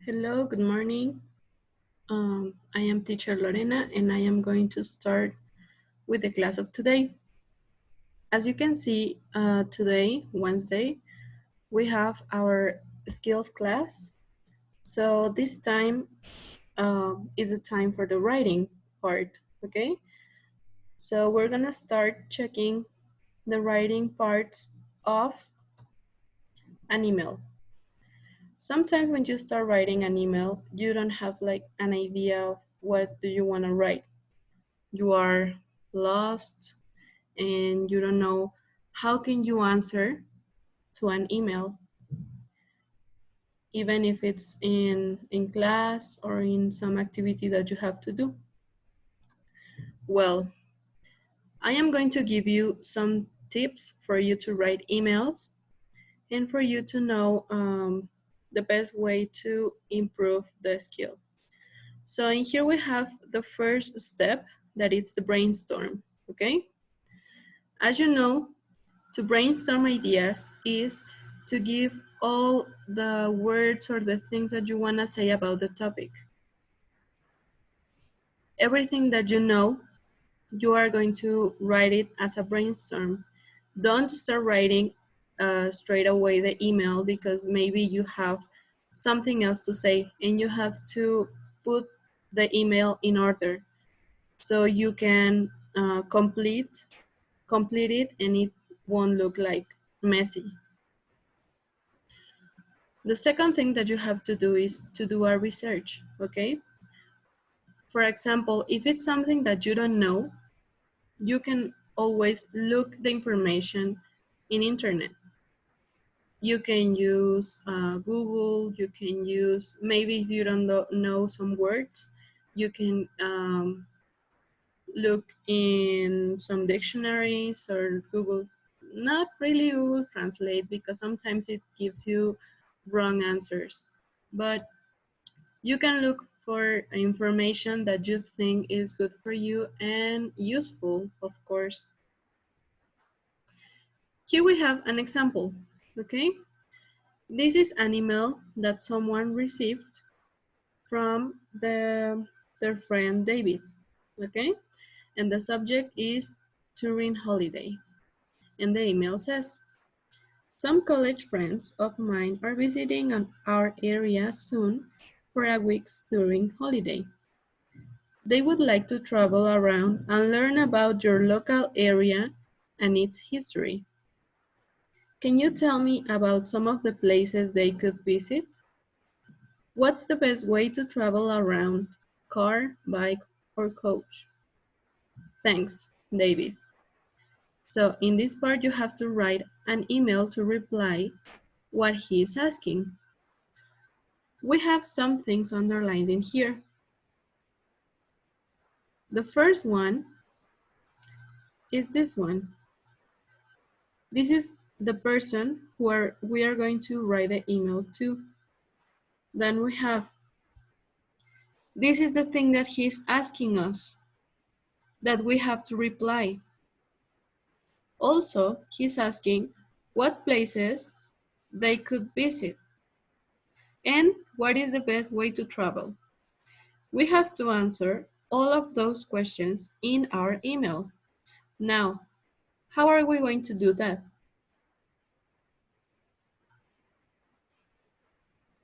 Hello, good morning. I am teacher Lorena and I am going to start with the class of today. As you can see, today, Wednesday, we have our skills class. So this time is the time for the writing part, okay? So we're gonna start checking the writing parts of an email. Sometimes when you start writing an email, you don't have like an idea of what do you wanna write. You are lost and you don't know how can you answer to an email, even if it's in class or in some activity that you have to do. Well, I am going to give you some tips for you to write emails and for you to know the best way to improve the skill. So in here we have the first step, that is the brainstorm, okay? As you know, to brainstorm ideas is to give all the words or the things that you want to say about the topic. Everything that you know, you are going to write it as a brainstorm. Don't start writing straight away the email because maybe you have something else to say and you have to put the email in order so you can complete it and it won't look like messy. The second thing that you have to do is to do a research, okay? For example, if it's something that you don't know, you can always look the information in internet. You can use Google, you can use, maybe if you don't know some words, you can look in some dictionaries or Google, not really Google Translate because sometimes it gives you wrong answers. But you can look for information that you think is good for you and useful, of course. Here we have an example, okay? This is an email that someone received from their friend David, okay? And the subject is touring holiday. And the email says, some college friends of mine are visiting our area soon for a week's touring holiday. They would like to travel around and learn about your local area and its history. Can you tell me about some of the places they could visit? What's the best way to travel around? Car, bike, or coach? Thanks, David. So in this part, you have to write an email to reply what he is asking. We have some things underlined in here. The first one is this one. This is the person who we are going to write the email to. Then we have, this is the thing that he's asking us that we have to reply. Also, he's asking what places they could visit and what is the best way to travel. We have to answer all of those questions in our email. Now, how are we going to do that?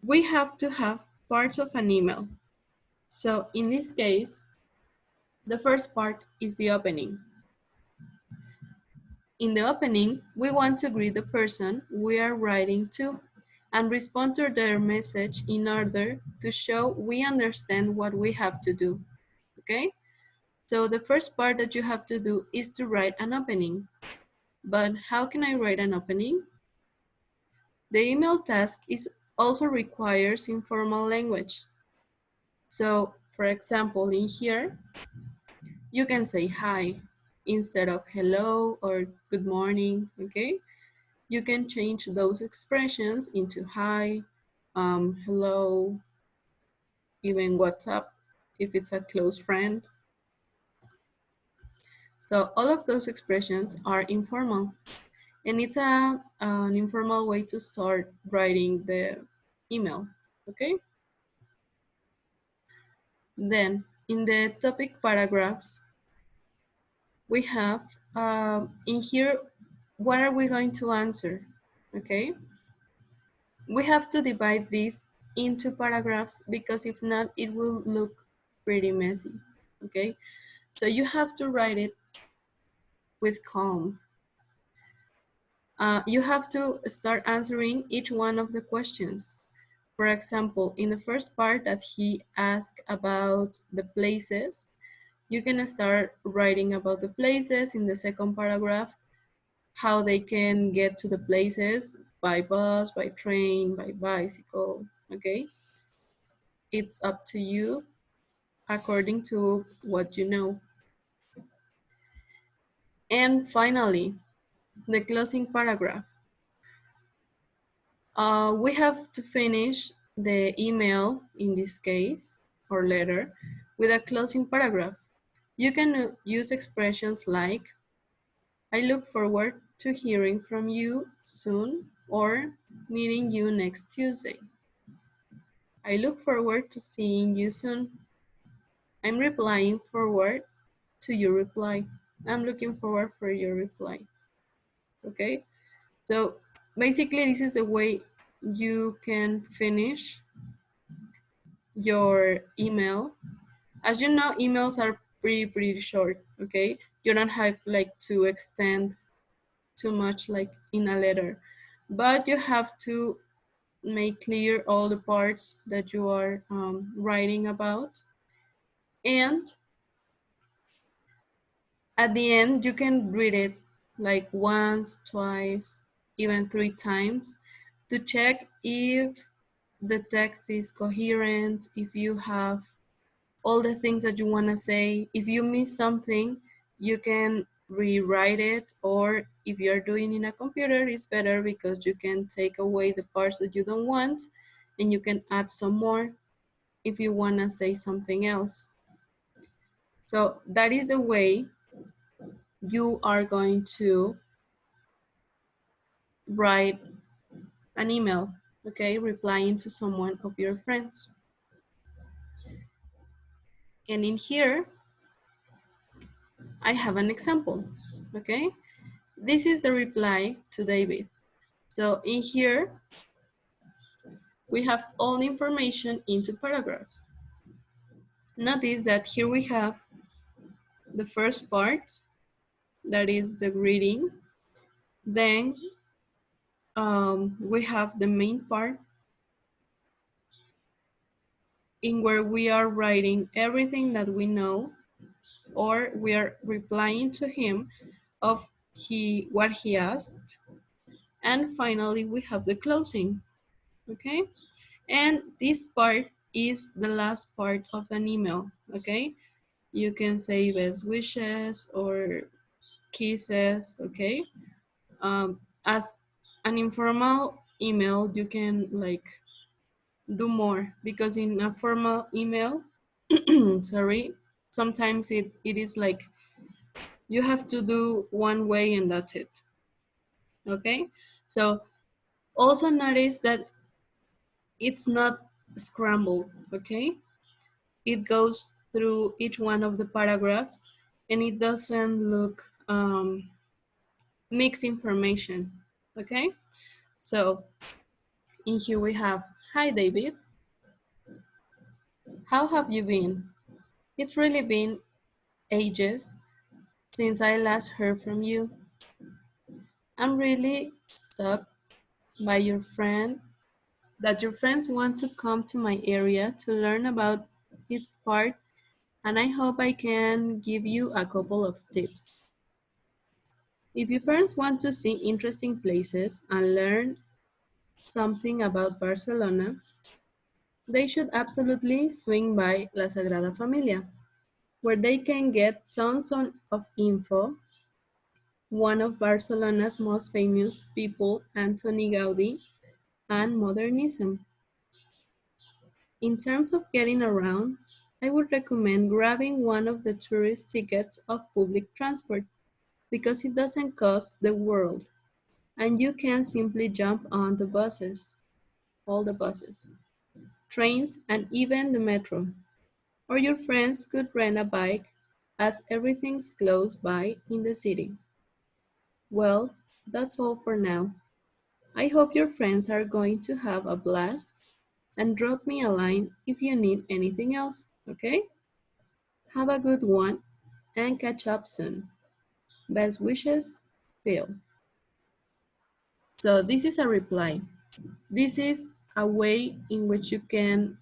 We have to have parts of an email. So in this case, the first part is the opening. In the opening, we want to greet the person we are writing to and respond to their message in order to show we understand what we have to do, okay? So the first part that you have to do is to write an opening. But how can I write an opening? The email task also requires informal language. So for example, in here, you can say hi instead of hello or good morning, okay? You can change those expressions into hi, hello, even what's up if it's a close friend. So all of those expressions are informal. And it's an informal way to start writing the email, okay? Then in the topic paragraphs, we have in here, what are we going to answer? Okay, we have to divide this into paragraphs because if not, it will look pretty messy. Okay, so you have to write it with calm. You have to start answering each one of the questions. For example, in the first part that he asked about the places, you can start writing about the places. In the second paragraph, how they can get to the places by bus, by train, by bicycle, okay? It's up to you according to what you know. And finally, the closing paragraph. We have to finish the email, in this case, or letter, with a closing paragraph. You can use expressions like, I look forward to hearing from you soon, or meeting you next Tuesday. I look forward to seeing you soon. I'm replying forward to your reply. I'm looking forward for your reply. Okay? So basically this is the way you can finish your email. As you know, emails are pretty short, okay? You don't have like to extend too much like in a letter, but you have to make clear all the parts that you are writing about. And at the end, you can read it like once, twice, even 3 times to check if the text is coherent, if you have all the things that you want to say. If you miss something, you can rewrite it, or if you're doing in a computer, it's better because you can take away the parts that you don't want and you can add some more if you want to say something else. So that is the way you are going to write an email, okay, replying to someone of your friends. And in here, I have an example, okay? This is the reply to David. So in here, we have all the information into paragraphs. Notice that here we have the first part, that is the greeting. Then we have the main part in where we are writing everything that we know, or we are replying to him of what he asked. And finally, we have the closing, okay? And this part is the last part of an email, okay? You can say best wishes or kisses, okay? As an informal email, you can like do more, because in a formal email, sorry, sometimes it is like you have to do one way and that's it, okay? So also notice that it's not scrambled, okay? It goes through each one of the paragraphs and it doesn't look mixed information, okay? So in here we have, hi David, how have you been? It's really been ages since I last heard from you. I'm really stuck by your friend, that your friends want to come to my area to learn about its part, and I hope I can give you a couple of tips. If your friends want to see interesting places and learn something about Barcelona, they should absolutely swing by La Sagrada Familia, where they can get tons of info. One of Barcelona's most famous people, Antoni Gaudí, and modernism. In terms of getting around, I would recommend grabbing one of the tourist tickets of public transport because it doesn't cost the world and you can simply jump on the buses, all the buses, trains, and even the metro. or your friends could rent a bike as everything's close by in the city. Well, that's all for now. I hope your friends are going to have a blast and drop me a line if you need anything else, okay? Have a good one and catch up soon. Best wishes, Phil. So this is a reply. This is a way in which you can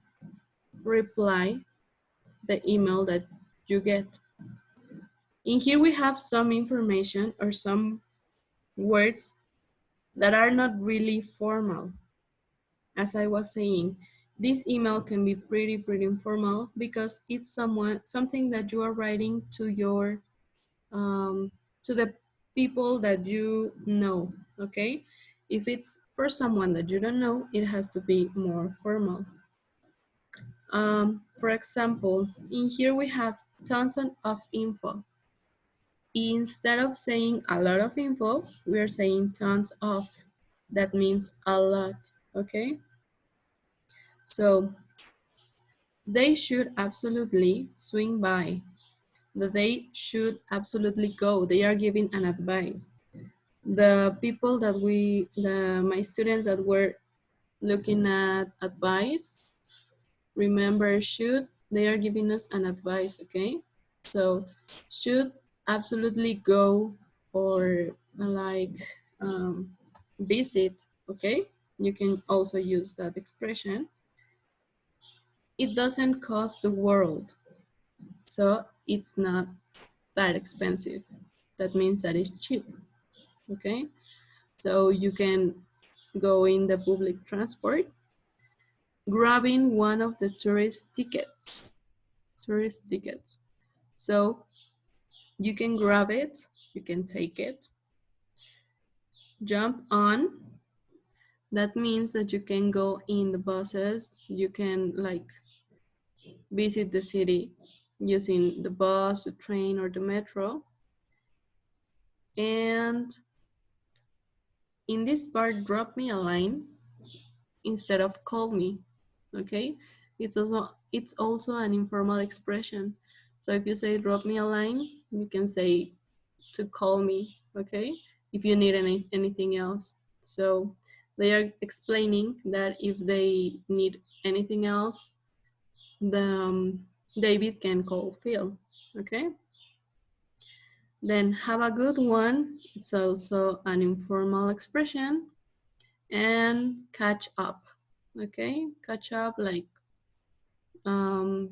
reply the email that you get. In here we have some information or some words that are not really formal. As I was saying, this email can be pretty informal because it's something that you are writing to your to the people that you know. Okay, if it's for someone that you don't know, it has to be more formal. For example, in here we have tons of info. Instead of saying a lot of info, we are saying tons of. That means a lot, okay? So they should absolutely swing by. They should absolutely go. They are giving an advice. The people that my students that were looking at advice, remember should, they are giving us an advice, okay? So should absolutely go or like visit, okay? You can also use that expression. It doesn't cost the world, so it's not that expensive. That means that it's cheap, okay? So you can go in the public transport, grabbing one of the tourist tickets. So you can grab it, you can take it, jump on. That means that you can go in the buses, you can like visit the city using the bus, the train, or the metro. And in this part, drop me a line instead of call me, okay? It's also an informal expression. So if you say drop me a line, you can say to call me, okay? If you need anything else. So they are explaining that if they need anything else, David can call Phil, okay? Then have a good one. It's also an informal expression. And catch up, okay? Catch up like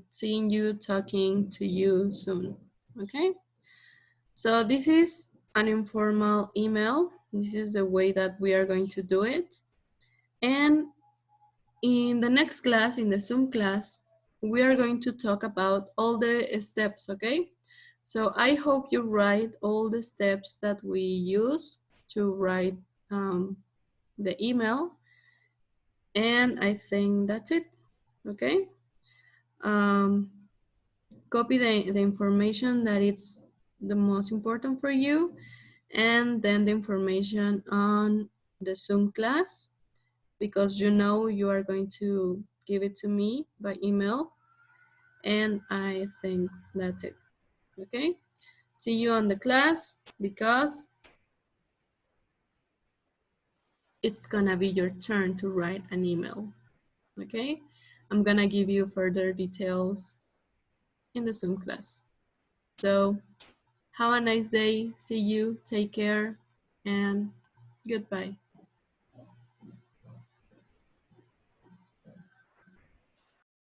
seeing you, talking to you soon, okay? So this is an informal email. This is the way that we are going to do it. And in the next class, in the Zoom class, we are going to talk about all the steps, okay? So I hope you write all the steps that we use to write the email. And I think that's it, okay? Copy the information that it's the most important for you, and then the information on the Zoom class, because you know you are going to give it to me by email. And I think that's it, okay? See you on the class, because it's gonna be your turn to write an email, okay? I'm gonna give you further details in the Zoom class. So have a nice day. See you. Take care. And goodbye.